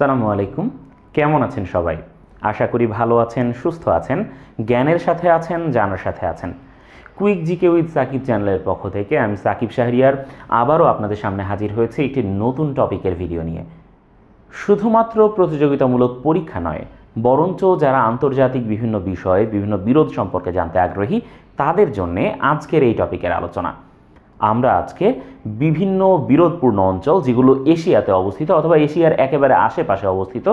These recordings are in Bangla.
আসসালামু আলাইকুম। কেমন আছেন সবাই? আশা করি ভালো আছেন, সুস্থ আছেন, জ্ঞানের সাথে আছেন, জানার সাথে আছেন। কুইক জিকে উইথ সাকিব চ্যানেলের পক্ষ থেকে আমি সাকিব শাহরিয়ার আবারও আপনাদের সামনে হাজির হয়েছে একটি নতুন টপিকের ভিডিও নিয়ে। শুধুমাত্র প্রতিযোগিতামূলক পরীক্ষা নয়, বরঞ্চ যারা আন্তর্জাতিক বিভিন্ন বিষয়, বিভিন্ন বিরোধ সম্পর্কে জানতে আগ্রহী তাদের জন্যে আজকের এই টপিকের আলোচনা। আমরা আজকে বিভিন্ন বিরোধপূর্ণ অঞ্চল যেগুলো এশিয়াতে অবস্থিত অথবা এশিয়ার একেবারে আশেপাশে অবস্থিত,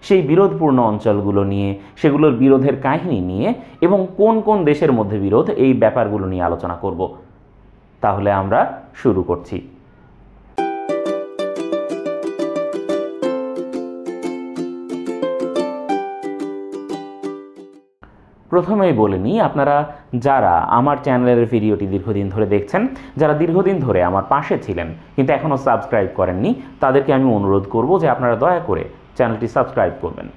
সেই বিরোধপূর্ণ অঞ্চলগুলো নিয়ে, সেগুলোর বিরোধের কাহিনী নিয়ে এবং কোন কোন দেশের মধ্যে বিরোধ, এই ব্যাপারগুলো নিয়ে আলোচনা করব। তাহলে আমরা শুরু করছি। প্রথমেই বলে নিই, আপনারা যারা আমার চ্যানেলের ভিডিওটি দীর্ঘদিন ধরে দেখছেন, যারা দীর্ঘদিন ধরে আমার পাশে ছিলেন কিন্তু এখনও সাবস্ক্রাইব করেননি, তাদেরকে আমি অনুরোধ করব যে আপনারা দয়া করে চ্যানেলটি সাবস্ক্রাইব করবেন।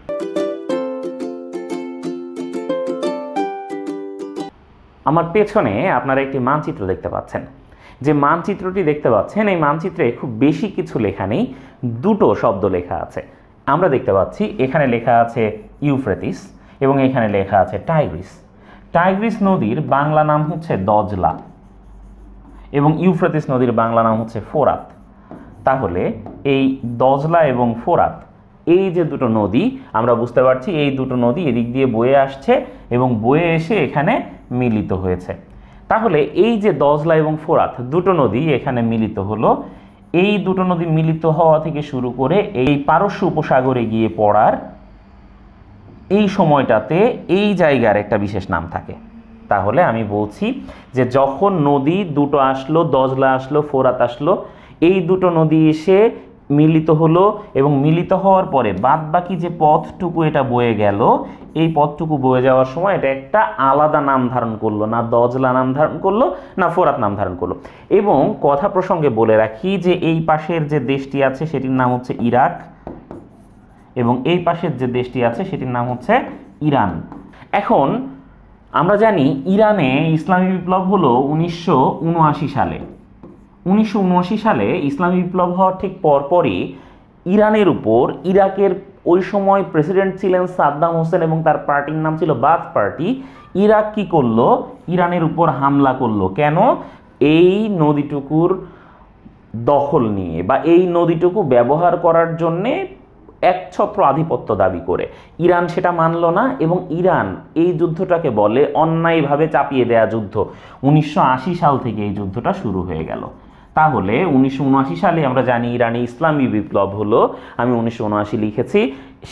আমার পেছনে আপনারা একটি মানচিত্র দেখতে পাচ্ছেন। যে মানচিত্রটি দেখতে পাচ্ছেন, এই মানচিত্রে খুব বেশি কিছু লেখা নেই, দুটো শব্দ লেখা আছে। আমরা দেখতে পাচ্ছি এখানে লেখা আছে ইউফ্রেটিস এবং এখানে লেখা আছে টাইগ্রিস। টাইগ্রিস নদীর বাংলা নাম হচ্ছে দজলা এবং ইউফ্রেটিস নদীর বাংলা নাম হচ্ছে ফোরাত। তাহলে এই দজলা এবং ফোরাত, এই যে দুটো নদী, আমরা বুঝতে পারছি এই দুটো নদী এদিক দিয়ে বয়ে আসছে এবং বয়ে এসে এখানে মিলিত হয়েছে। তাহলে এই যে দজলা এবং ফোরাত দুটো নদী এখানে মিলিত হলো, এই দুটো নদী মিলিত হওয়া থেকে শুরু করে এই পারস্য উপসাগরে গিয়ে পড়ার এই সময়টাতে এই জায়গার একটা বিশেষ নাম থাকে। তাহলে আমি বলছি যে যখন নদী দুটো আসলো, দজলা আসলো, ফোরাত আসলো, এই দুটো নদী এসে মিলিত হলো এবং মিলিত হওয়ার পরে বাদ বাকি যে পথটুকু এটা বয়ে গেল, এই পথটুকু বয়ে যাওয়ার সময় এটা একটা আলাদা নাম ধারণ করলো, না দজলা নাম ধারণ করলো না ফোরাত নাম ধারণ করলো। এবং কথা প্রসঙ্গে বলে রাখি যে এই পাশের যে দেশটি আছে সেটির নাম হচ্ছে ইরাক এবং এই পাশের যে দেশটি আছে সেটির নাম হচ্ছে ইরান। এখন আমরা জানি ইরানে ইসলামী বিপ্লব হলো 1979 সালে। 1979 সালে ইসলামী বিপ্লব হওয়ার ঠিক পরপরই ইরানের উপর, ইরাকের ওই সময় প্রেসিডেন্ট ছিলেন সাদ্দাম হোসেন এবং তার পার্টির নাম ছিল বাথ পার্টি। ইরাক কি করলো? ইরানের উপর হামলা করলো। কেন? এই নদীটুকুর দখল নিয়ে বা এই নদীটুকু ব্যবহার করার জন্যে একছত্র আধিপত্য দাবি করে। ইরান সেটা মানল না এবং ইরান এই যুদ্ধটাকে বলে অন্যায়ভাবে চাপিয়ে দেয়া যুদ্ধ। 1980 সাল থেকে এই যুদ্ধটা শুরু হয়ে গেল। তাহলে 1979 সালে আমরা জানি ইরানে ইসলামী বিপ্লব হলো। আমি 1979 লিখেছি,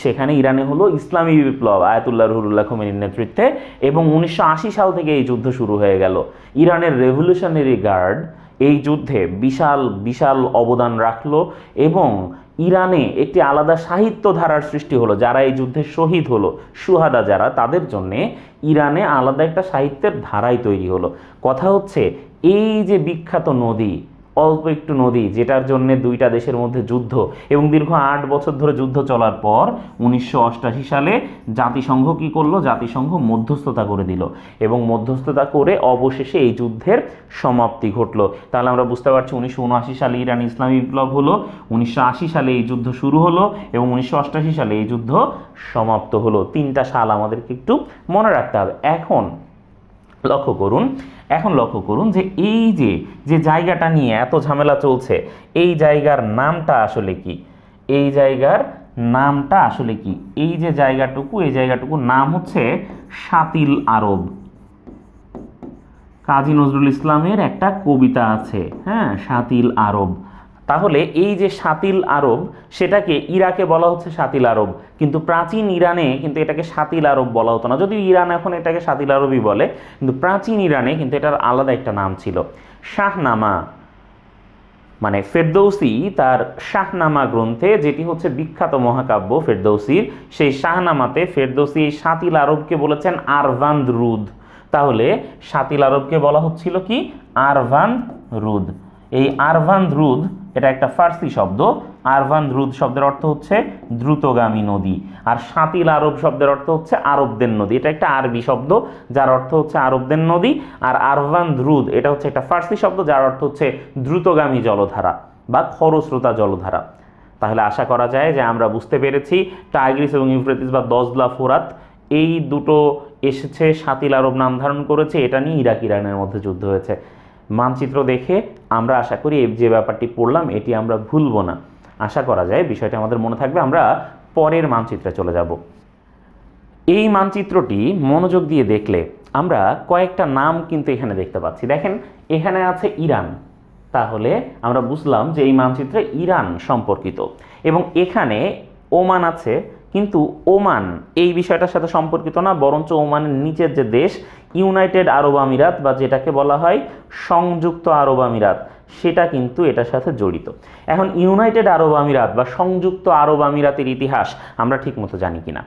সেখানে ইরানে হলো ইসলামী বিপ্লব আয়াতুল্লাহ রুহুল্লাহ খোমেনির নেতৃত্বে এবং 1980 সাল থেকে এই যুদ্ধ শুরু হয়ে গেল। ইরানের রেভলিউশনারি গার্ড এই যুদ্ধে বিশাল বিশাল অবদান রাখলো এবং ইরানে একটি আলাদা সাহিত্য ধারার সৃষ্টি হলো। যারা এই যুদ্ধে শহীদ হলো, সুহাদা যারা, তাদের জন্যে ইরানে আলাদা একটা সাহিত্যের ধারাই তৈরি হলো। কথা হচ্ছে এই যে বিখ্যাত নদী, অল্প একটু নদী, যেটার জন্য দুইটা দেশের মধ্যে যুদ্ধ এবং দীর্ঘ 8 বছর ধরে যুদ্ধ চলার পর 1988 সালে জাতিসংঘ কি করলো? জাতিসংঘ মধ্যস্থতা করে দিল এবং মধ্যস্থতা করে অবশেষে এই যুদ্ধের সমাপ্তি ঘটলো। তাহলে আমরা বুঝতে পারছি 1979 সালে ইরান ইসলামী বিপ্লব হলো, 1980 সালে এই যুদ্ধ শুরু হলো এবং 1988 সালে এই যুদ্ধ সমাপ্ত হলো। 3টা সাল আমাদেরকে একটু মনে রাখতে হবে। এখন লক্ষ্য করুন যে এই যে জায়গাটা নিয়ে এত ঝামেলা চলছে, এই জায়গার নামটা আসলে কি? এই জায়গার নামটা আসলে কি? এই যে জায়গাটুকু, এই জায়গাটুকুর নাম হচ্ছে শাতিল আরব। কাজী নজরুল ইসলামের একটা কবিতা আছে, হ্যাঁ, শাতিল আরব। তাহলে এই যে শাতিল আরব, সেটাকে ইরাকে বলা হচ্ছে শাতিল আরব, কিন্তু প্রাচীন ইরানে কিন্তু এটাকে শাতিল আরব বলা হতো না। যদিও ইরান এখন এটাকে শাতিল আরবই বলে, কিন্তু প্রাচীন ইরানে কিন্তু এটার আলাদা একটা নাম ছিল। শাহনামা, মানে ফেরদৌসি তার শাহনামা গ্রন্থে, যেটি হচ্ছে বিখ্যাত মহাকাব্য ফেরদৌসির, সেই শাহনামাতে ফেরদৌসি এই শাতিল আরবকে বলেছেন আরভান্দ রুদ। তাহলে শাতিল আরবকে বলা হচ্ছিল কি? আরভান্দ রুদ। এই আরভান্দ রুদ এটা একটা ফার্সি শব্দ। আরভান্দ রুদ শব্দের অর্থ হচ্ছে দ্রুতগামী নদী, আর শাতিল আরব শব্দের অর্থ হচ্ছে আরবদের নদী। এটা একটা আরবি শব্দ যার অর্থ হচ্ছে আরবদের নদী, আর আরভান্দ রুদ এটা হচ্ছে একটা ফার্সি শব্দ যার অর্থ হচ্ছে দ্রুতগামী জলধারা বা খরস্রোতা জলধারা। তাহলে আশা করা যায় যে আমরা বুঝতে পেরেছি টাইগ্রিস এবং ইউফ্রেটিস বা দজলা ফোরাত এই দুটো এসেছে, সাতিল আরব নাম ধারণ করেছে, এটা নিয়ে ইরাক ইরানের মধ্যে যুদ্ধ হয়েছে। মানচিত্র দেখে আমরা আশা করি যে ব্যাপারটি পড়লাম এটি আমরা ভুলবো না। আশা করা যায় বিষয়টি আমাদের মনে থাকবে। আমরা পরের মানচিত্রে চলে যাব। এই মানচিত্রটি মনোযোগ দিয়ে দেখলে আমরা কয়েকটা নাম কিন্তু এখানে দেখতে পাচ্ছি। দেখেন এখানে আছে ইরান, তাহলে আমরা বুঝলাম যে এই মানচিত্রে ইরান সম্পর্কিত। এবং এখানে ওমান আছে, কিন্তু ওমান এই বিষয়টার সাথে সম্পর্কিত না, বরঞ্চ ওমানের নিচের যে দেশ ইউনাইটেড আরব আমিরাত বা যেটাকে বলা হয় সংযুক্ত আরব আমিরাত, সেটা কিন্তু এটার সাথে জড়িত। এখন ইউনাইটেড আরব আমিরাত বা সংযুক্ত আরব আমিরাতের ইতিহাস আমরা ঠিকমতো জানি কিনা।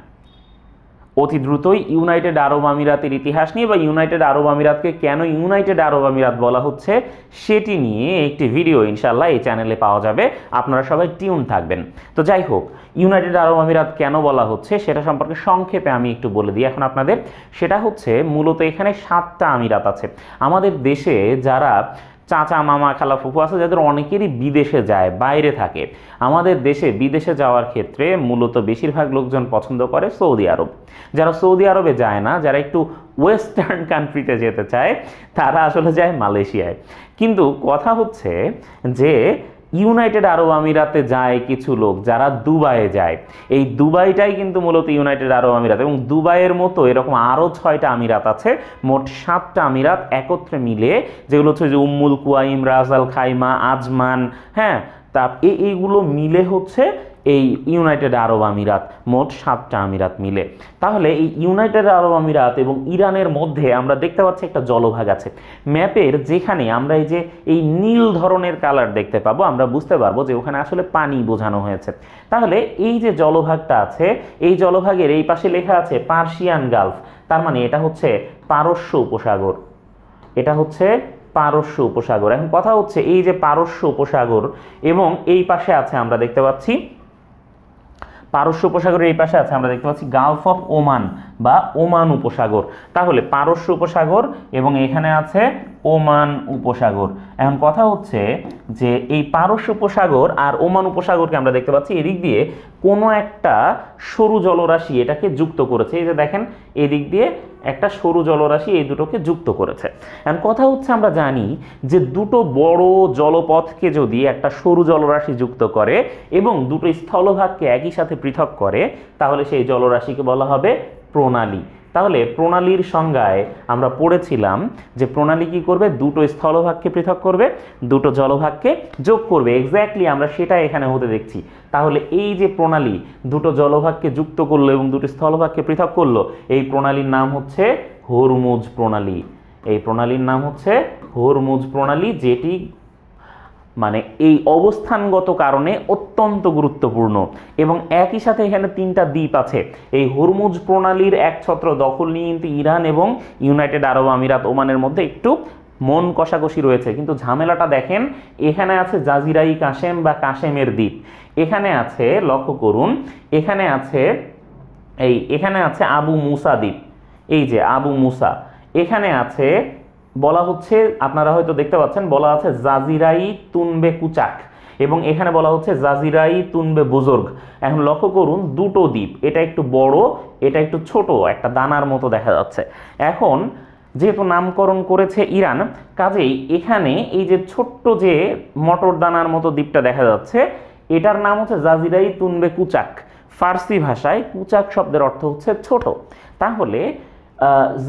অতি দ্রুতই ইউনাইটেড আরব আমিরাতের ইতিহাস নিয়ে বা ইউনাইটেড আরব আমিরাতকে কেন ইউনাইটেড আরব আমিরাত বলা হচ্ছে সেটি নিয়ে একটি ভিডিও ইনশাল্লাহ এই চ্যানেলে পাওয়া যাবে, আপনারা সবাই টিউন থাকবেন। তো যাই হোক, ইউনাইটেড আরব আমিরাত কেন বলা হচ্ছে সেটা সম্পর্কে সংক্ষেপে আমি একটু বলে দিই এখন আপনাদের। সেটা হচ্ছে মূলত এখানে 7টা আমিরাত আছে। আমাদের দেশে যারা চাচা মামা খালা ফুফু আছে যাদের অনেকেরই বিদেশে যায়, বাইরে থাকে, আমাদের দেশে বিদেশে যাওয়ার ক্ষেত্রে মূলত বেশিরভাগ লোকজন পছন্দ করে সৌদি আরব। যারা সৌদি আরবে যায় না, যারা একটু ওয়েস্টার্ন কান্ট্রিতে যেতে চায়, তারা আসলে যায় মালয়েশিয়ায়। কিন্তু কথা হচ্ছে যে ইউনাইটেড আরব আমিরাতে যায় কিছু লোক যারা দুবাইয়ে যায়। এই দুবাইটাই কিন্তু মূলত ইউনাইটেড আরব আমিরাত, এবং দুবাইয়ের মতো এরকম আরও 6টা আমিরাত আছে, মোট 7টা আমিরাত একত্রে মিলে, যেগুলো হচ্ছে যে উম্মুল কুয়াইম, রাস আল খাইমা, আজমান, হ্যাঁ, তা এইগুলো মিলে হচ্ছে এই ইউনাইটেড আরব আমিরাত, মোট 7টা আমিরাত মিলে। তাহলে এই ইউনাইটেড আরব আমিরাত এবং ইরানের মধ্যে আমরা দেখতে পাচ্ছি একটা জলভাগ আছে। ম্যাপের যেখানে আমরা এই যে এই নীল ধরনের কালার দেখতে পাবো, আমরা বুঝতে পারবো যে ওখানে আসলে পানি বোঝানো হয়েছে। তাহলে এই যে জলভাগটা আছে, এই জলভাগের এই পাশে লেখা আছে পার্সিয়ান গালফ, তার মানে এটা হচ্ছে পারস্য উপসাগর, এটা হচ্ছে পারস্য উপসাগর। এখন কথা হচ্ছে এই যে পারস্য উপসাগর এবং এই পাশে আছে আমরা দেখতে পাচ্ছি পারস্য উপসাগরের এই পাশে আছে আমরা দেখতে পাচ্ছি গালফ অফ ওমান বা ওমান উপসাগর। তাহলে পারস্য উপসাগর এবং এখানে আছে ওমান উপসাগর। এখন কথা হচ্ছে যে এই পারস্য উপসাগর আর ওমান উপসাগরকে আমরা দেখতে পাচ্ছি এদিক দিয়ে কোনো একটা সরু জলরাশি এটাকে যুক্ত করেছে। এই যে দেখেন এদিক দিয়ে একটা সরু জলরাশি এই দুটোকে যুক্ত করেছে। এখন কথা হচ্ছে আমরা জানি যে দুটো বড় জলপথকে যদি একটা সরু জলরাশি যুক্ত করে এবং দুটো স্থলভাগকে একই সাথে পৃথক করে, তাহলে সেই জলরাশিকে বলা হবে প্রণালী। তাহলে প্রণালীর সংজ্ঞায় আমরা পড়েছিলাম যে প্রণালী কি করবে, দুটো স্থলভাগকে পৃথক করবে, দুটো জলভাগকে যোগ করবে। এক্স্যাক্টলি আমরা সেটা এখানে হতে দেখছি। তাহলে এই যে প্রণালী দুটো জলভাগকে যুক্ত করলো এবং দুটো স্থলভাগকে পৃথক করলো, এই প্রণালীর নাম হচ্ছে হরমুজ প্রণালী। এই প্রণালীর নাম হচ্ছে হরমুজ প্রণালী, যেটি মানে এই অবস্থানগত কারণে অত্যন্ত গুরুত্বপূর্ণ। এবং একই সাথে এখানে 3টা দ্বীপ আছে। এই হরমুজ প্রণালীর একছত্র দখল নিয়ে কিন্তু ইরান এবং ইউনাইটেড আরব আমিরাত ওমানের মধ্যে একটু মন কষাকষি রয়েছে। কিন্তু ঝামেলাটা দেখেন, এখানে আছে জাজিরাই কাশেম বা কাশেমের দ্বীপ, এখানে আছে, লক্ষ্য করুন, এখানে আছে আবু মুসা দ্বীপ, এই যে আবু মুসা, এখানে আছে বলা হচ্ছে, আপনারা হয়তো দেখতে পাচ্ছেন, বলা আছে জাজিরাই তুনবে কুচাক, এবং এখানে বলা হচ্ছে জাজিরাই তুনবে বুজুর্গ। এখন লক্ষ্য করুন দুটো দ্বীপ, এটা একটু বড়, এটা একটু ছোট, একটা দানার মতো দেখা যাচ্ছে। এখন যেহেতু নামকরণ করেছে ইরান, কাজেই এখানে এই যে ছোট্ট যে মটর দানার মতো দ্বীপটা দেখা যাচ্ছে, এটার নাম হচ্ছে জাজিরাই তুনবে কুচাক। ফার্সি ভাষায় কুচাক শব্দের অর্থ হচ্ছে ছোট। তাহলে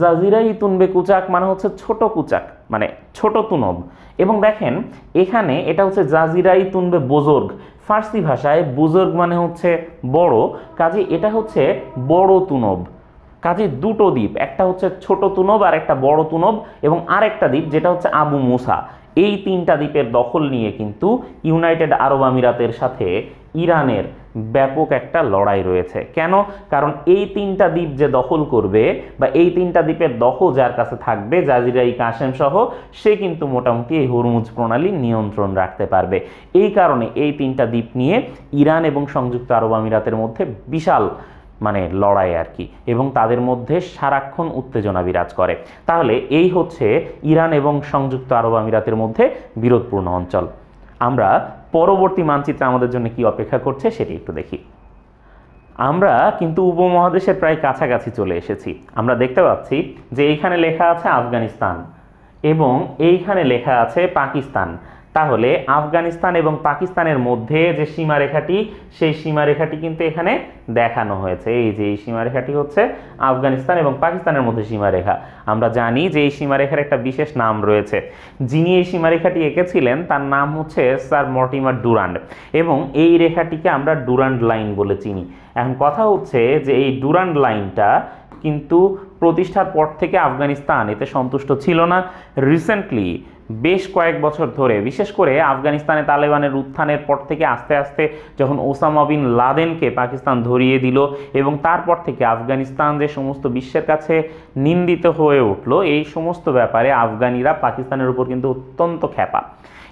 জাজিরাই তুনবে কুচাক মানে হচ্ছে ছোট কুচাক, মানে ছোট তুনব। এবং দেখেন এখানে এটা হচ্ছে জাজিরাই তুনবে বুজুর্গ, ফার্সি ভাষায় বুজুর্গ মানে হচ্ছে বড়, কাজে এটা হচ্ছে বড় তুনব। কাজে দুটো দ্বীপ, একটা হচ্ছে ছোট তুনব আর একটা বড় তুনব, এবং আরেকটা দ্বীপ যেটা হচ্ছে আবু মুসা। এই 3টা দ্বীপের দখল নিয়ে কিন্তু ইউনাইটেড আরব আমিরাতের সাথে ইরানের ব্যাপক একটা লড়াই রয়েছে। কেন? কারণ এই 3টা দ্বীপ যে দখল করবে বা এই 3টা দ্বীপের দখল যার কাছে থাকবে, জাজিরাই কাশেম সহ, সে কিন্তু মোটামুটি এই হরমুজ প্রণালীর নিয়ন্ত্রণ রাখতে পারবে। এই কারণে এই 3টা দ্বীপ নিয়ে ইরান এবং সংযুক্ত আরব আমিরাতের মধ্যে বিশাল মানে লড়াই আর কি, এবং তাদের মধ্যে সারাক্ষণ উত্তেজনা বিরাজ করে। তাহলে এই হচ্ছে ইরান এবং সংযুক্ত আরব আমিরাতের মধ্যে বিরোধপূর্ণ অঞ্চল। আমরা পরবর্তী মানচিত্রে আমাদের জন্য কি অপেক্ষা করছে সেটি একটু দেখি। আমরা কিন্তু উপমহাদেশের প্রায় কাছাকাছি চলে এসেছি। আমরা দেখতে পাচ্ছি যে এইখানে লেখা আছে আফগানিস্তান এবং এইখানে লেখা আছে পাকিস্তান। তাহলে আফগানিস্তান এবং পাকিস্তানের মধ্যে যে সীমারেখাটি, সেই সীমারেখাটি কিন্তু এখানে দেখানো হয়েছে। এই যে এই সীমারেখাটি হচ্ছে আফগানিস্তান এবং পাকিস্তানের মধ্যে সীমারেখা। আমরা জানি যে এই সীমারেখার একটা বিশেষ নাম রয়েছে। যিনি এই সীমারেখাটি এঁকেছিলেন তার নাম হচ্ছে স্যার মর্টিমার ডুরান্ড এবং এই রেখাটিকে আমরা ডুরান্ড লাইন বলে চিনি। এখন কথা হচ্ছে যে এই ডুরান্ড লাইনটা কিন্তু প্রতিষ্ঠার পর থেকে আফগানিস্তান এতে সন্তুষ্ট ছিল না। রিসেন্টলি বেশ কয়েক বছর ধরে, বিশেষ করে আফগানিস্তানে তালেবানের উত্থানের পর থেকে আস্তে আস্তে যখন ওসামা বিন লাদেনকে পাকিস্তান ধরিয়ে দিল এবং তারপর থেকে আফগানিস্তান যে সমস্ত বিশ্বের কাছে নিন্দিত হয়ে উঠল, এই সমস্ত ব্যাপারে আফগানিরা পাকিস্তানের উপর কিন্তু অত্যন্ত ক্ষেপা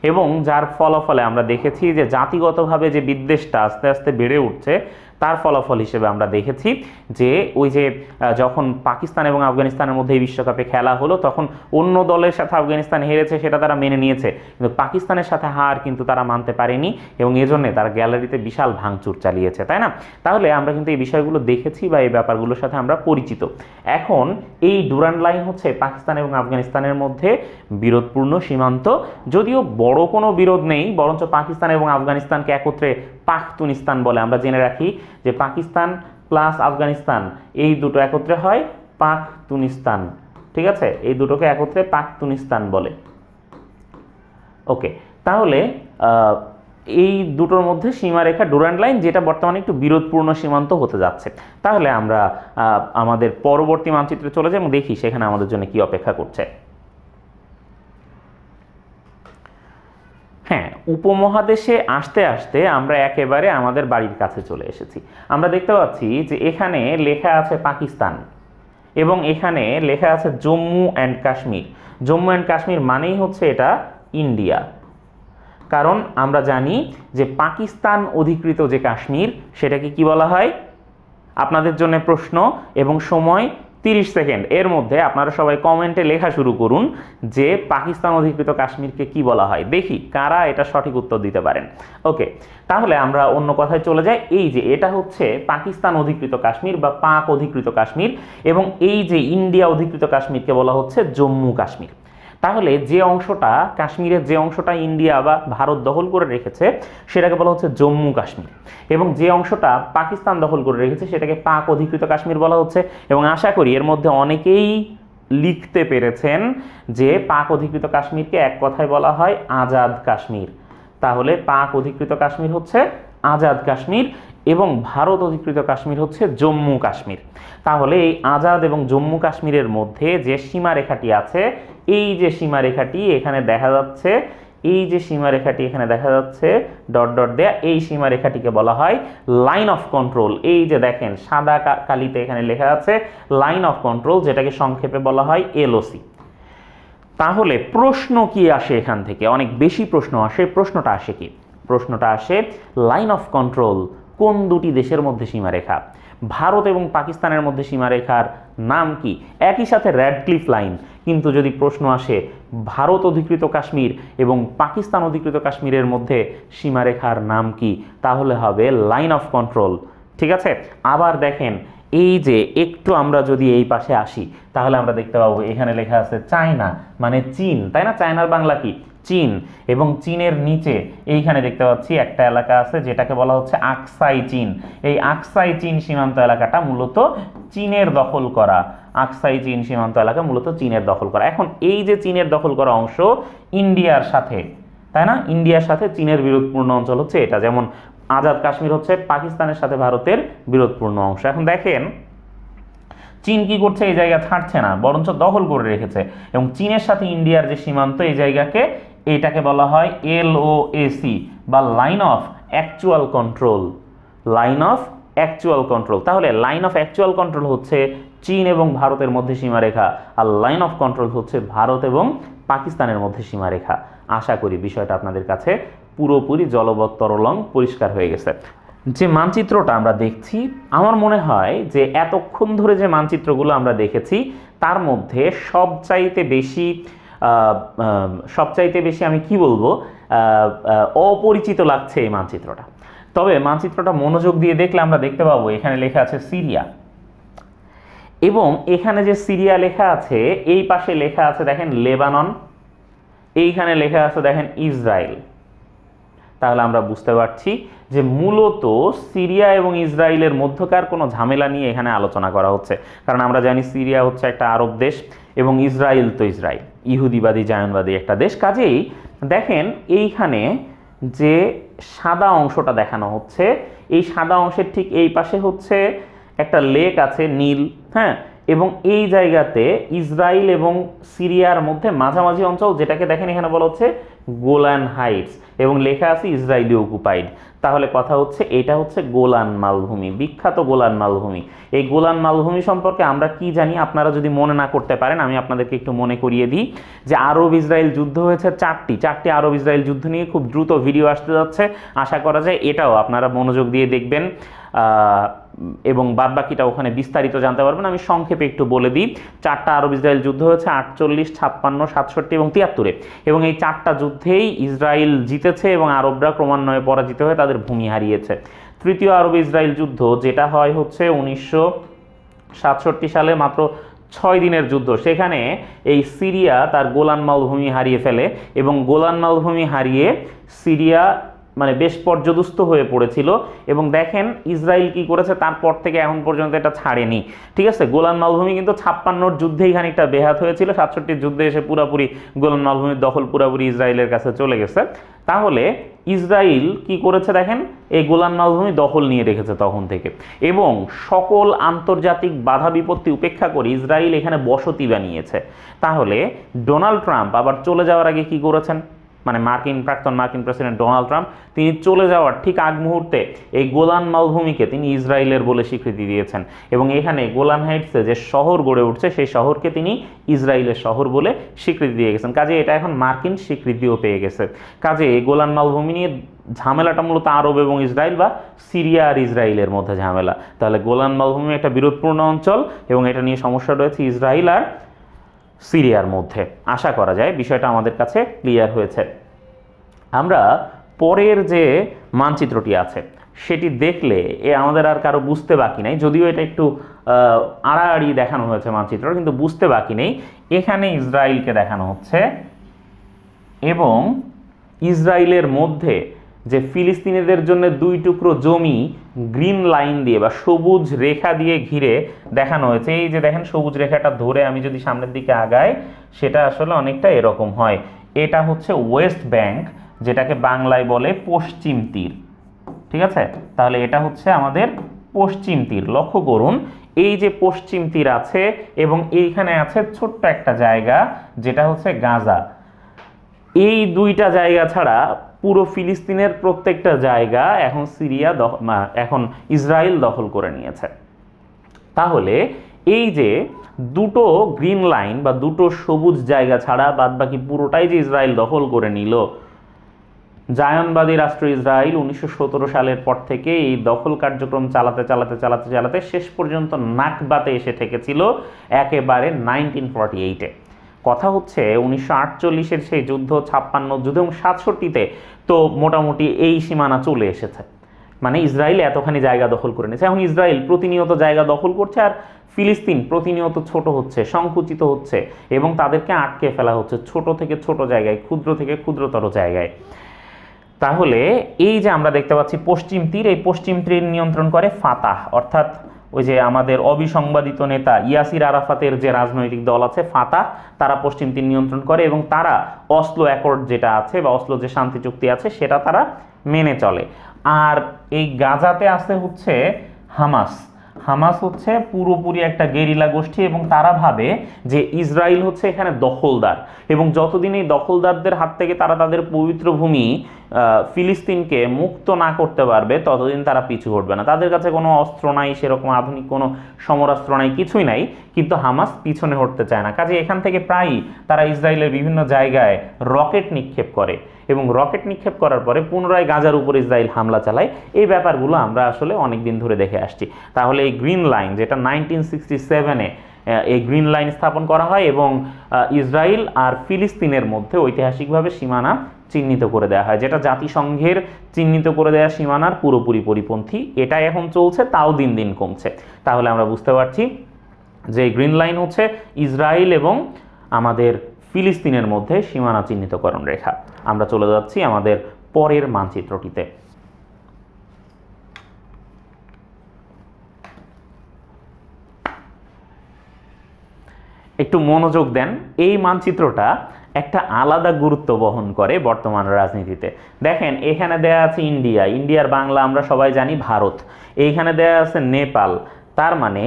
এবং যার ফলাফলে আমরা দেখেছি যে জাতিগতভাবে যে বিদ্বেষটা আস্তে আস্তে বেড়ে উঠছে, তার ফলাফল হিসেবে আমরা দেখেছি যে ওই যে যখন পাকিস্তান এবং আফগানিস্তানের মধ্যে এই বিশ্বকাপে খেলা হলো তখন অন্য দলের সাথে আফগানিস্তান হেরেছে সেটা তারা মেনে নিয়েছে, কিন্তু পাকিস্তানের সাথে হার কিন্তু তারা মানতে পারেনি এবং এজন্য তারা গ্যালারিতে বিশাল ভাঙচুর চালিয়েছে, তাই না? তাহলে আমরা কিন্তু এই বিষয়গুলো দেখেছি বা এই ব্যাপারগুলোর সাথে আমরা পরিচিত। এখন এই ডুরান্ড লাইন হচ্ছে পাকিস্তান এবং আফগানিস্তানের মধ্যে বিরোধপূর্ণ সীমান্ত। যদিও বড় কোনো বিরোধ নেই, বরঞ্চ পাকিস্তান এবং আফগানিস্তানকে একত্রে পাখতুনিস্তান বলে। আমরা জেনে রাখি যে পাকিস্তান প্লাস আফগানিস্তান এই দুটো একত্রে হয় পাখতুনিস্তান, ঠিক আছে? এই দুটোকে একত্রে পাখতুনিস্তান বলে। ওকে, তাহলে এই দুটোর মধ্যে সীমারেখা ডুরান্ড লাইন, যেটা বর্তমানে একটু বিরোধপূর্ণ সীমান্ত হতে যাচ্ছে। তাহলে আমরা আমাদের পরবর্তী মানচিত্রে চলে যাই এবং দেখি সেখানে আমাদের জন্য কি অপেক্ষা করছে। হ্যাঁ, উপমহাদেশে আসতে আসতে আমরা একেবারে আমাদের বাড়ির কাছে চলে এসেছি। আমরা দেখতে পাচ্ছি যে এখানে লেখা আছে পাকিস্তান এবং এখানে লেখা আছে জম্মু অ্যান্ড কাশ্মীর। জম্মু অ্যান্ড কাশ্মীর মানেই হচ্ছে এটা ইন্ডিয়া, কারণ আমরা জানি যে পাকিস্তান অধিকৃত যে কাশ্মীর সেটাকে কি বলা হয়। আপনাদের জন্য প্রশ্ন এবং সময় 30 সেকেন্ড, এর মধ্যে আপনারা সবাই কমেন্টে লেখা শুরু করুন যে পাকিস্তান অধিকৃত কাশ্মীরকে কি বলা হয়। দেখি কারা এটা সঠিক উত্তর দিতে পারেন। ওকে, তাহলে আমরা অন্য কথায় চলে যাই। এই যে এটা হচ্ছে পাকিস্তান অধিকৃত কাশ্মীর বা পাক অধিকৃত কাশ্মীর এবং এই যে ইন্ডিয়া অধিকৃত কাশ্মীরকে বলা হচ্ছে জম্মু কাশ্মীর। তাহলে যে অংশটা কাশ্মীরের যে অংশটা ইন্ডিয়া বা ভারত দখল করে রেখেছে সেটাকে বলা হচ্ছে জম্মু কাশ্মীর এবং যে অংশটা পাকিস্তান দখল করে রেখেছে সেটাকে পাক অধিকৃত কাশ্মীর বলা হচ্ছে। এবং আশা করি এর মধ্যে অনেকেই লিখতে পেরেছেন যে পাক অধিকৃত কাশ্মীরকে এক কথায় বলা হয় আজাদ কাশ্মীর। তাহলে পাক অধিকৃত কাশ্মীর হচ্ছে আজাদ কাশ্মীর এবং ভারত অধিকৃত কাশ্মীর হচ্ছে জম্মু কাশ্মীর। তাহলে এই আজাদ এবং জম্মু কাশ্মীরের মধ্যে যে সীমারেখাটি আছে, এই যে সীমারেখাটি এখানে দেখা যাচ্ছে, এই যে সীমারেখাটি এখানে দেখা যাচ্ছে ডট ডট দেয়া, এই সীমারেখাটিকে বলা হয় লাইন অফ কন্ট্রোল। এই যে দেখেন সাদা কালিতে এখানে লেখা আছে লাইন অফ কন্ট্রোল, যেটাকে সংক্ষেপে বলা হয় এলওসি। তাহলে প্রশ্ন কি আসে এখান থেকে? অনেক বেশি প্রশ্ন আসে। প্রশ্নটা আসে কি? প্রশ্নটা আসে লাইন অফ কন্ট্রোল কোন দুটি দেশের মধ্যে সীমারেখা? ভারত এবং পাকিস্তানের মধ্যে সীমারেখার নাম কি? একই সাথে র্যাডক্লিফ লাইন। কিন্তু যদি প্রশ্ন আসে ভারত অধিকৃত কাশ্মীর এবং পাকিস্তান অধিকৃত কাশ্মীরের মধ্যে সীমারেখার নাম কি, তাহলে হবে লাইন অফ কন্ট্রোল। ঠিক আছে, আবার দেখেন এই যে একটু আমরা যদি এই পাশে আসি তাহলে আমরা দেখতে পাবো এখানে লেখা আছে চায়না, মানে চীন, তাই না? চায়নার বাংলা কি? চীন। এবং চীনের নিচে এইখানে দেখতে পাচ্ছি একটা এলাকা আছে যেটাকে বলা হচ্ছে আকসাই চীন। এই আকসাই চীন সীমান্ত এলাকাটা মূলত চীনের দখল করা। আকসাই চীন সীমান্ত এলাকা মূলত চীনের দখল করা। এখন এই যে চীনের দখল করা অংশ ইন্ডিয়ার সাথে, তাই না? ইন্ডিয়ার সাথে চীনের বিরোধপূর্ণ অঞ্চল হচ্ছে এটা। যেমন আজাদ কাশ্মীর হচ্ছে পাকিস্তানের সাথে ভারতের বিরোধপূর্ণ অংশ। এখন দেখেন চীন কি করছে? এই জায়গা ছাড়ছে না, বরঞ্চ দখল করে রেখেছে। এবং চীনের সাথে ইন্ডিয়ার যে সীমান্ত, এই জায়গাকে এটাকে বলা হয় এলওএসি বা line of actual control. Line of actual control. তাহলে লাইন অফ অ্যাকচুয়াল কন্ট্রোল হচ্ছে চীন এবং ভারতের মধ্যে সীমারেখা, আর লাইন অফ কন্ট্রোল হচ্ছে ভারত এবং পাকিস্তানের মধ্যে সীমারেখা। আশা করি বিষয়টা আপনাদের কাছে পুরোপুরি জলবৎ তরলং পরিষ্কার হয়ে গেছে। যে মানচিত্রটা আমরা দেখছি, আমার মনে হয় যে এতক্ষণ ধরে যে মানচিত্রগুলো আমরা দেখেছি তার মধ্যে সবচাইতে বেশি সবচাইতে বেশি আমি কি বলবো অপরিচিত লাগছে এই মানচিত্রটা। তবে মানচিত্রটা মনোযোগ দিয়ে দেখলে আমরা দেখতে পাবো এখানে লেখা আছে সিরিয়া, এবং এখানে যে সিরিয়া লেখা আছে এই পাশে লেখা আছে দেখেন লেবানন, এইখানে লেখা আছে দেখেন ইসরায়েল। তাহলে আমরা বুঝতে পারছি যে মূলত সিরিয়া এবং ইসরায়েলের মধ্যকার কোনো ঝামেলা নিয়ে এখানে আলোচনা করা হচ্ছে, কারণ আমরা জানি সিরিয়া হচ্ছে একটা আরব দেশ এবং ইসরায়েল তো ইসরায়েল ইহুদিবাদী জায়নবাদী একটা দেশ। কাজেই দেখেন এইখানে যে সাদা অংশটা দেখানো হচ্ছে, এই সাদা অংশের ঠিক এই পাশে হচ্ছে একটা লেক আছে নীল, হ্যাঁ, এবং এই জায়গাতে ইসরায়েল এবং সিরিয়ার মধ্যে মাঝামাঝি অঞ্চল, যেটাকে দেখেন এখানে বলা হচ্ছে গোলান হাইটস, এবং লেখা আছে ইসরায়েলি অকুপাইড। তাহলে কথা হচ্ছে এটা হচ্ছে গোলান মালভূমি, বিখ্যাত গোলান মালভূমি। এই গোলান মালভূমি সম্পর্কে আমরা কি জানি, আপনারা যদি মনে না করতে পারেন আমি আপনাদেরকে একটু মনে করিয়ে দিই যে আরব ইসরায়েল যুদ্ধ হয়েছে চারটি আরব ইসরায়েল যুদ্ধ নিয়ে খুব দ্রুত ভিডিও আসতে যাচ্ছে, আশা করা যায় এটাও আপনারা মনোযোগ দিয়ে দেখবেন এবং বাদবাকিটা ওখানে বিস্তারিত জানতে পারবেন। আমি সংক্ষেপে একটু বলে দিই, 4টা আরব ইসরায়েল যুদ্ধ হয়েছে 48, 56, 67 এবং 73, এবং এই 4টা যুদ্ধেই ইসরায়েল জিতেছে এবং আরবরা ক্রমান্বয়ে পরাজিত হয়ে তাদের ভূমি হারিয়েছে। তৃতীয় আরব ইসরায়েল যুদ্ধ যেটা হয় হচ্ছে 1967 সালে, মাত্র 6 দিনের যুদ্ধ। সেখানে এই সিরিয়া তার গোলান মালভূমি হারিয়ে ফেলে, এবং গোলান মালভূমি হারিয়ে সিরিয়া মানে বেশ পর্যদুস্ত হয়ে পড়েছিল। এবং দেখেন ইসরায়েল কি করেছে, তারপর থেকে এখন পর্যন্ত এটা ছাড়েনি, ঠিক আছে। গোলান মালভূমি কিন্তু 56 যুদ্ধেই খানিকটা বেহাত হয়েছিল, 67 যুদ্ধে এসে পুরাপুরি গোলান মালভূমির দখল পুরাপুরি ইসরায়েলের কাছে চলে গেছে। তাহলে ইসরায়েল কি করেছে দেখেন, এই গোলান মালভূমি দখল নিয়ে রেখেছে তখন থেকে, এবং সকল আন্তর্জাতিক বাধা বিপত্তি উপেক্ষা করে ইসরায়েল এখানে বসতি বানিয়েছে। তাহলে ডোনাল্ড ট্রাম্প আবার চলে যাওয়ার আগে কি করেছেন, মানে প্রাক্তন মার্কিন প্রেসিডেন্ট ডোনাল্ড ট্রাম্প, তিনি চলে যাওয়ার ঠিক আগ মুহূর্তে এই গোলান মালভূমিকে তিনি ইসরায়েলের বলে স্বীকৃতি দিয়েছেন, এবং এখানে গোলান হাইটসে যে শহর গড়ে উঠছে সেই শহরকে তিনি ইসরায়েলের শহর বলে স্বীকৃতি দিয়ে গেছেন। কাজে এটা এখন মার্কিন স্বীকৃতিও পেয়ে গেছে। কাজে এই গোলান মালভূমি নিয়ে ঝামেলাটা মূলত আরব এবং ইসরায়েল বা সিরিয়া আর ইসরায়েলের মধ্যে ঝামেলা। তাহলে গোলান মালভূমি একটা বিরোধপূর্ণ অঞ্চল, এবং এটা নিয়ে সমস্যা রয়েছে ইসরায়েল আর সিরিয়ার মধ্যে। আশা করা যায় বিষয়টা আমাদের কাছে ক্লিয়ার হয়েছে। আমরা পরের যে মানচিত্রটি আছে সেটি দেখলে আমাদের আর কারো বুঝতে বাকি নেই, যদিও এটা একটু আড়াআড়ি দেখানো হয়েছে মানচিত্র, কিন্তু বুঝতে বাকি নেই। এখানে ইসরায়েলকে দেখানো হচ্ছে, এবং ইসরায়েলের মধ্যে যে ফিলিস্তিনিদের জন্য 2 টুকরো জমি গ্রিন লাইন দিয়ে বা সবুজ রেখা দিয়ে ঘিরে দেখানো হয়েছে। এই যে দেখেন সবুজ রেখাটা ধরে আমি যদি সামনের দিকে আগাই, সেটা আসলে অনেকটা এরকম হয়। এটা হচ্ছে ওয়েস্ট ব্যাংক, যেটাকে বাংলায় বলে পশ্চিম তীর, ঠিক আছে। তাহলে এটা হচ্ছে আমাদের পশ্চিম তীর। লক্ষ্য করুন এই যে পশ্চিম তীর আছে, এবং এইখানে আছে ছোট্ট একটা জায়গা যেটা হচ্ছে গাজা। এই 2টা জায়গা ছাড়া পুরো ফিলিস্তিনের প্রত্যেকটা জায়গা এখন এখন ইসরায়েল দখল করে নিয়েছে। তাহলে এই যে 2টো গ্রিন লাইন বা 2টো সবুজ জায়গা ছাড়া বাদবাকি পুরোটাই যে ইসরায়েল দখল করে নিল, জায়নবাদী রাষ্ট্র ইসরায়েল 1917 সালের পর থেকে এই দখল কার্যক্রম চালাতে শেষ পর্যন্ত নাকবাতে এসে ঠেকেছিল একেবারে 1948-এ। কথা হচ্ছে 1948-এর সেই যুদ্ধ, 56 যুদ্ধ এবং 67-তে তো মোটামুটি এই সীমানা চলে এসেছে, মানে ইসরায়েল এতখানি জায়গা দখল করে নিয়েছে। এখন ইসরায়েল প্রতিনিয়ত জায়গা দখল করছে, আর ফিলিস্তিন প্রতিনিয়ত ছোট হচ্ছে, সংকুচিত হচ্ছে, এবং তাদেরকে আটকে ফেলা হচ্ছে ছোট থেকে ছোট জায়গায়, ক্ষুদ্র থেকে ক্ষুদ্রতর জায়গায়। তাহলে এই যে আমরা দেখতে পাচ্ছি পশ্চিম তীর, এই পশ্চিম তীর নিয়ন্ত্রণ করে ফাতাহ, অর্থাৎ ওই যে আমাদের অবিসংবাদিত নেতা ইয়াসির আরাফাতের যে রাজনৈতিক দল আছে ফাতাহ, তারা পশ্চিম তীর নিয়ন্ত্রণ করে, এবং তারা অসলো অ্যাকর্ড যেটা আছে বা অসলো যে শান্তি চুক্তি আছে সেটা তারা মেনে চলে। আর এই গাজাতে আছে হচ্ছে হামাস হচ্ছে পুরোপুরি একটা গেরিলা গোষ্ঠী, এবং তারা ভাবে যে ইসরায়েল হচ্ছে এখানে দখলদার, এবং যতদিন এই দখলদারদের হাত থেকে তারা তাদের পবিত্র ভূমি ফিলিস্তিনকে মুক্ত না করতে পারবে ততদিন তারা পিছু হটবে না। তাদের কাছে কোনো অস্ত্র নাই, সেরকম আধুনিক কোনো সমরাস্ত্র নাই, কিছুই নাই, কিন্তু হামাস পিছনে হটতে চায় না। কাজে এখান থেকে প্রায়ই তারা ইসরায়েলের বিভিন্ন জায়গায় রকেট নিক্ষেপ করে, এবং রকেট নিক্ষেপ করার পরে পুনরায় গাজার উপর ইসরায়েল হামলা চালায়। এই ব্যাপারগুলো আমরা আসলে অনেক দিন ধরে দেখে আসছি। তাহলে এই গ্রিন লাইন যেটা 1967-এ এই গ্রিন লাইন স্থাপন করা হয় এবং ইসরায়েল আর ফিলিস্তিনের মধ্যে ঐতিহাসিকভাবে সীমানা চিহ্নিত করে দেওয়া হয়, যেটা জাতিসংঘের চিহ্নিত করে দেওয়া সীমানার পুরোপুরি পরিপন্থী। এটা এখন চলছে, তাও দিন দিন কমছে। তাহলে আমরা বুঝতে পারছি যে গ্রিন লাইন হচ্ছে ইসরায়েল এবং আমাদের ফিলিস্তিনের মধ্যে সীমানা চিহ্নিতকরণ রেখা। আমরা চলে যাচ্ছি আমাদের পরের মানচিত্রটিতে। একটু মনোযোগ দেন, এই মানচিত্রটা একটা আলাদা গুরুত্ব বহন করে বর্তমান রাজনীতিতে। দেখেন এখানে দেয়া আছে ইন্ডিয়া, ইন্ডিয়ার বাংলা আমরা সবাই জানি ভারত। এইখানে দেয়া আছে নেপাল, তার মানে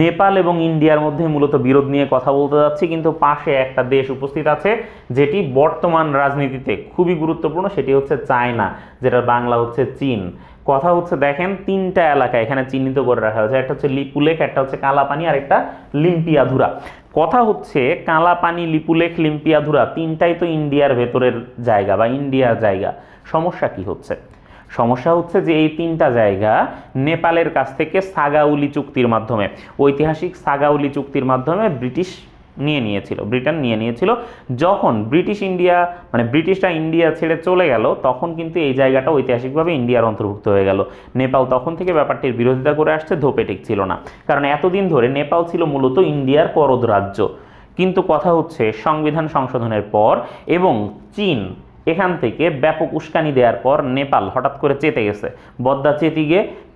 নেপাল এবং ইন্ডিয়ার মধ্যে মূলত বিরোধ নিয়ে কথা বলতে যাচ্ছি, কিন্তু পাশে একটা দেশ উপস্থিত আছে যেটি বর্তমান রাজনীতিতে খুবই গুরুত্বপূর্ণ, সেটি হচ্ছে চায়না, যেটার বাংলা হচ্ছে চীন। কথা হচ্ছে দেখেন তিনটা এলাকা এখানে চিহ্নিত করে রাখা হয়েছে, একটা হচ্ছে লিপুলেখ, একটা হচ্ছে কালাপানি, আর একটা লিম্পিয়াধুরা। কথা হচ্ছে কালাপানি, লিপুলেখ, লিম্পিয়াধুরা তিনটাই তো ইন্ডিয়ার ভেতরের জায়গা বা ইন্ডিয়ার জায়গা। সমস্যা কি হচ্ছে? সমস্যা হচ্ছে যে এই তিনটা জায়গা নেপালের কাছ থেকে সাগাউলি চুক্তির মাধ্যমে, ঐতিহাসিক সাগাউলি চুক্তির মাধ্যমে ব্রিটেন নিয়ে নিয়েছিল। যখন ব্রিটিশরা ইন্ডিয়া ছেড়ে চলে গেল, তখন কিন্তু এই জায়গাটা ঐতিহাসিকভাবে ইন্ডিয়ার অন্তর্ভুক্ত হয়ে গেল। নেপাল তখন থেকে ব্যাপারটির বিরোধিতা করে আসছে, ধোপে টিকছিল না, কারণ এতদিন ধরে নেপাল ছিল মূলত ইন্ডিয়ার করদ রাজ্য। কিন্তু কথা হচ্ছে সংবিধান সংশোধনের পর এবং চীন এখান থেকে ব্যাপক উস্কানি দেওয়ার পর নেপাল হঠাৎ করে চেতে গেছে। বদ্দা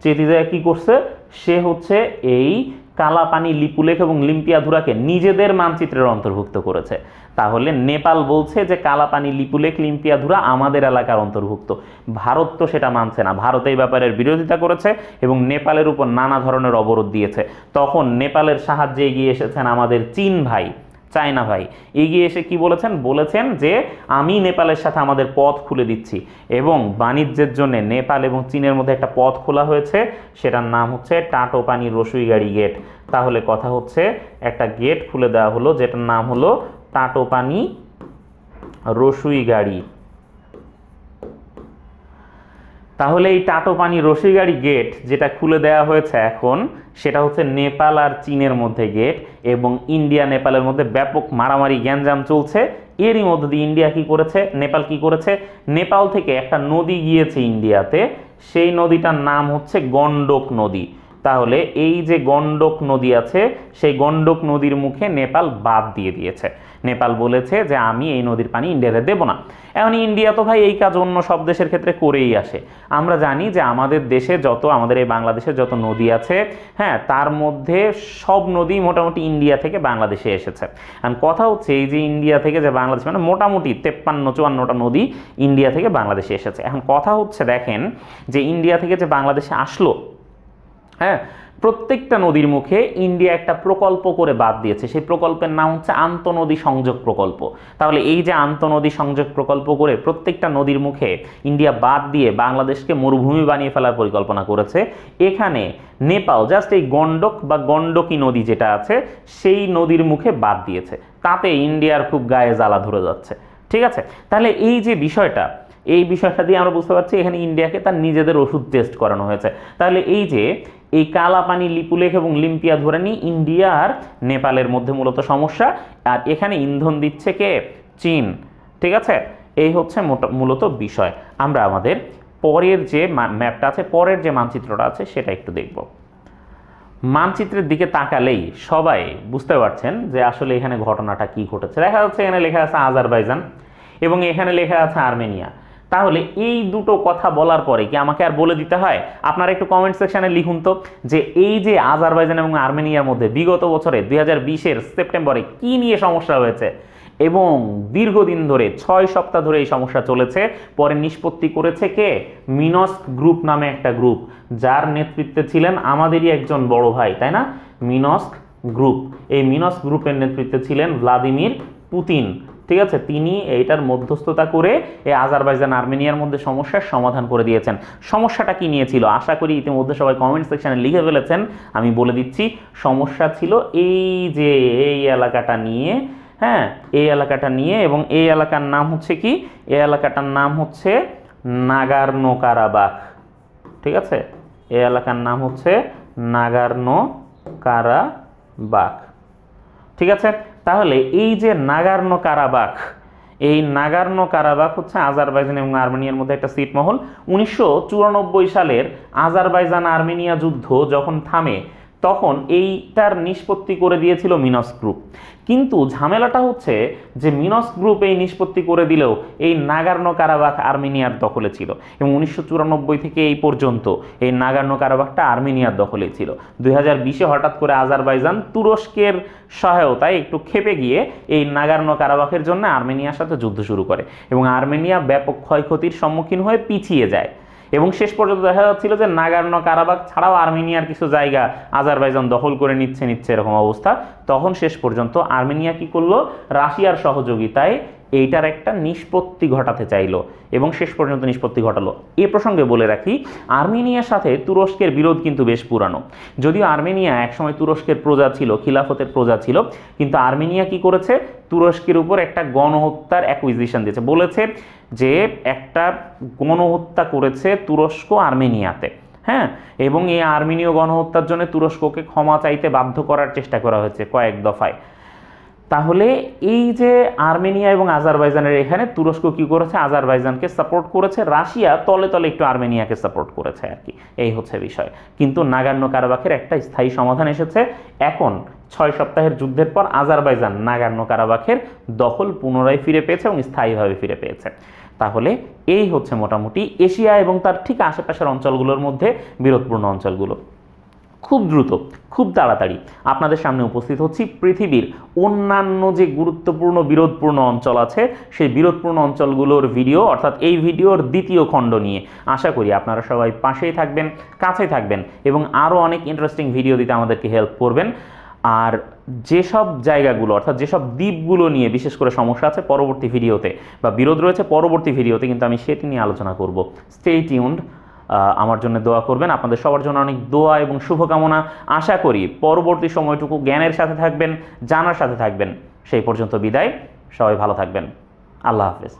চেতে যায় কী করছে, সে হচ্ছে এই কালাপানি, লিপুলেখ এবং লিম্পিয়াধুরাকে নিজেদের মানচিত্রের অন্তর্ভুক্ত করেছে। তাহলে নেপাল বলছে যে কালাপানি, লিপুলেখ, লিম্পিয়াধুরা আমাদের এলাকার অন্তর্ভুক্ত। ভারত তো সেটা মানছে না, ভারত এই ব্যাপারের বিরোধিতা করেছে এবং নেপালের উপর নানা ধরনের অবরোধ দিয়েছে। তখন নেপালের সাহায্যে এগিয়ে এসেছেন আমাদের চায়না ভাই। এগিয়ে এসে কি বলেছেন যে আমি নেপালের সাথে আমাদের পথ খুলে দিচ্ছি, এবং বাণিজ্যের জন্য নেপাল এবং চীনের মধ্যে একটা পথ খোলা হয়েছে, সেটার নাম হচ্ছে টাটোপানি রসুইগাড়ি গেট। তাহলে কথা হচ্ছে একটা গেট খুলে দেওয়া হলো, যেটার নাম হলো টাটোপানি রসুইগাড়ি। তাহলে এই টাটোপানি রসুইগাড়ি গেট যেটা খুলে দেওয়া হয়েছে এখন, সেটা হচ্ছে নেপাল আর চীনের মধ্যে গেট, এবং ইন্ডিয়া নেপালের মধ্যে ব্যাপক মারামারি গ্যাঞ্জাম চলছে। এরই মধ্যে দিয়ে নেপাল কি করেছে, নেপাল থেকে একটা নদী গিয়েছে ইন্ডিয়াতে, সেই নদীটার নাম হচ্ছে গন্ডক নদী। তাহলে এই যে গন্ডক নদী আছে, সেই গন্ডক নদীর মুখে নেপাল বাদ দিয়ে দিয়েছে। নেপাল বলেছে যে আমি এই নদীর পানি ইন্ডিয়াতে দেব না। এখন ইন্ডিয়া তো ভাই এই কাজ অন্য সব দেশের ক্ষেত্রে করেই আসে। আমরা জানি যে আমাদের এই বাংলাদেশে যত নদী আছে, হ্যাঁ, তার মধ্যে সব নদী মোটামুটি ইন্ডিয়া থেকে বাংলাদেশে এসেছে। আর কথা হচ্ছে এই যে ইন্ডিয়া থেকে যে বাংলাদেশ, মানে মোটামুটি 53-54টা নদী ইন্ডিয়া থেকে বাংলাদেশে এসেছে। এখন কথা হচ্ছে দেখেন যে ইন্ডিয়া থেকে যে বাংলাদেশে আসলো, হ্যাঁ, প্রত্যেকটা নদীর মুখে ইন্ডিয়া একটা প্রকল্প করে বাদ দিয়েছে। সেই প্রকল্পের নাম হচ্ছে আন্তঃনদী সংযোগ প্রকল্প। তাহলে এই যে আন্তঃনদী সংযোগ প্রকল্প করে প্রত্যেকটা নদীর মুখে ইন্ডিয়া বাদ দিয়ে বাংলাদেশকে মরুভূমি বানিয়ে ফেলার পরিকল্পনা করেছে, এখানে নেপাল জাস্ট এই গন্ডক বা গন্ডকী নদী যেটা আছে সেই নদীর মুখে বাদ দিয়েছে। তাতে ইন্ডিয়ার খুব গায়ে জ্বালা ধরে যাচ্ছে। ঠিক আছে, তাহলে এই যে বিষয়টা দিয়ে আমরা বুঝতে পারছি এখানে ইন্ডিয়াকে তার নিজেদের ওষুধ টেস্ট করানো হয়েছে। তাহলে এই কালাপানি, লিপুলেখ এবং লিম্পিয়াধুরা নিয়ে ইন্ডিয়া আর নেপালের মধ্যে মূলত সমস্যা, আর এখানে ইন্ধন দিচ্ছে কে? চীন। ঠিক আছে, এই হচ্ছে মূলত বিষয়। আমরা আমাদের পরের যে ম্যাপটা আছে, পরের যে মানচিত্রটা আছে সেটা একটু দেখব। মানচিত্রের দিকে তাকালেই সবাই বুঝতে পারছেন যে আসলে এখানে ঘটনাটা কি ঘটেছে। দেখা যাচ্ছে এখানে লেখা আছে আজারবাইজান এবং এখানে লেখা আছে আর্মেনিয়া। তাহলে এই দুটো কথা বলার পরে কি আমাকে আর বলে দিতে হয়? আপনারা একটু কমেন্ট সেকশনে লিখুন তো যে এই যে আজারবাইজান এবং আর্মেনিয়ার মধ্যে বিগত বছরে 2020-এর সেপ্টেম্বরে কি নিয়ে সমস্যা হয়েছে, এবং দীর্ঘদিন ধরে 6 সপ্তাহ ধরে এই সমস্যা চলেছে। পরে নিষ্পত্তি করেছে কে? মিনস্ক গ্রুপ নামে একটা গ্রুপ, যার নেতৃত্বে ছিলেন আমাদেরই একজন বড় ভাই, তাই না? Minsk group. এই মিনস্ক গ্রুপের নেতৃত্বে ছিলেন ভ্লাদিমির পুতিন। ঠিক আছে, তিনি এইটার মধ্যস্থতা করে এই আজারবাইজান আর্মেনিয়ার মধ্যে সমস্যার সমাধান করে দিয়েছেন। সমস্যাটা কি নিয়েছিল? আশা করি ইতিমধ্যে সবাই কমেন্ট সেকশনে লিখে ফেলেছেন। আমি বলে দিচ্ছি, সমস্যা ছিল এই এলাকাটা নিয়ে, হ্যাঁ, এই এলাকাটা নিয়ে, এবং এই এলাকার নাম হচ্ছে কি? এই এলাকাটার নাম হচ্ছে নাগর্নো কারাবাখ। ঠিক আছে, এই এলাকার নাম হচ্ছে নাগর্নো কারাবাখ। ঠিক আছে, তাহলে এই যে নাগার্নো কারাবাখ, এই নাগার্নো কারাবাখ হচ্ছে আজারবাইজান এবং আর্মেনিয়ার মধ্যে একটা ছিটমহল। 1994 সালের আজারবাইজান আর্মেনিয়া যুদ্ধ যখন থামে তখন এইটার নিষ্পত্তি করে দিয়েছিল মিনস্ক গ্রুপ। কিন্তু ঝামেলাটা হচ্ছে যে মিনস্ক গ্রুপ এই নিষ্পত্তি করে দিলেও এই নাগার্নো কারাবাখ আর্মেনিয়ার দখলে ছিল এবং 1994 থেকে এই পর্যন্ত এই নাগার্নো কারাবাখটা আর্মেনিয়ার দখলে ছিল। 2020-এ হঠাৎ করে আজারবাইজান তুরস্কের সহায়তায় একটু ক্ষেপে গিয়ে এই নাগার্নো কারাবাখের জন্য আর্মেনিয়ার সাথে যুদ্ধ শুরু করে এবং আর্মেনিয়া ব্যাপক ক্ষয়ক্ষতির সম্মুখীন হয়ে পিছিয়ে যায় এবং শেষ পর্যন্ত দেখা যাচ্ছিল যে নাগার্নো কারাবাখ ছাড়াও আর্মেনিয়ার কিছু জায়গা আজারবাইজান দখল করে নিচ্ছে এরকম অবস্থা। তখন শেষ পর্যন্ত আর্মেনিয়া কি করলো, রাশিয়ার সহযোগিতায় এইটার একটা নিষ্পত্তি ঘটাতে চাইলো এবং শেষ পর্যন্ত নিষ্পত্তি ঘটালো। এ প্রসঙ্গে বলে রাখি, আর্মেনিয়ার সাথে তুরস্কের বিরোধ কিন্তু বেশ পুরানো। যদিও আর্মেনিয়া একসময় তুরস্কের প্রজা ছিল, খিলাফতের প্রজা ছিল, কিন্তু আর্মেনিয়া কি করেছে, তুরস্কের উপর একটা গণহত্যার অ্যাকুইজিশন দিয়েছে, বলেছে যে একটা গণহত্যা করেছে তুরস্ক আর্মেনিয়াতে। হ্যাঁ, এবং এই আর্মেনীয় গণহত্যার জন্য তুরস্ককে ক্ষমা চাইতে বাধ্য করার চেষ্টা করা হয়েছে কয়েক দফায়। তাহলে এই যে আর্মেনিয়া এবং আজারবাইজানের এখানে তুরস্ক কি করেছে, আজারবাইজানকে সাপোর্ট করেছে, রাশিয়া তলে তলে একটু আর্মেনিয়াকে সাপোর্ট করেছে আর কি, এই হচ্ছে বিষয়। কিন্তু নাগার্নো কারাবাখের একটা স্থায়ী সমাধান এসেছে। এখন 6 সপ্তাহের যুদ্ধের পর আজারবাইজান নাগার্নো কারাবাখের দখল পুনরায় ফিরে পেয়েছে এবং স্থায়ীভাবে ফিরে পেয়েছে। তাহলে এই হচ্ছে মোটামুটি এশিয়া এবং তার ঠিক আশেপাশের অঞ্চলগুলোর মধ্যে বিরোধপূর্ণ অঞ্চলগুলো। খুব দ্রুত, খুব তাড়াতাড়ি আপনাদের সামনে উপস্থিত হচ্ছি পৃথিবীর অন্যান্য যে গুরুত্বপূর্ণ বিরোধপূর্ণ অঞ্চল আছে সেই বিরোধপূর্ণ অঞ্চলগুলোর ভিডিও, অর্থাৎ এই ভিডিওর দ্বিতীয় খণ্ড নিয়ে। আশা করি আপনারা সবাই পাশেই থাকবেন, কাছেই থাকবেন এবং আরও অনেক ইন্টারেস্টিং ভিডিও দিতে আমাদেরকে হেল্প করবেন। আর যেসব জায়গাগুলো অর্থাৎ যেসব দ্বীপগুলো নিয়ে বিশেষ করে সমস্যা আছে পরবর্তী ভিডিওতে বা বিরোধ রয়েছে পরবর্তী ভিডিওতে কিন্তু আমি সেটি নিয়ে আলোচনা করব। স্টে টিউনড, আমার জন্য দোয়া করবেন। আপনাদের সবার জন্য অনেক দোয়া এবং শুভকামনা। আশা করি পরবর্তী সময়টুকু জ্ঞানের সাথে থাকবেন, জানার সাথে থাকবেন। সেই পর্যন্ত বিদায়, সবাই ভালো থাকবেন। আল্লাহ হাফেজ।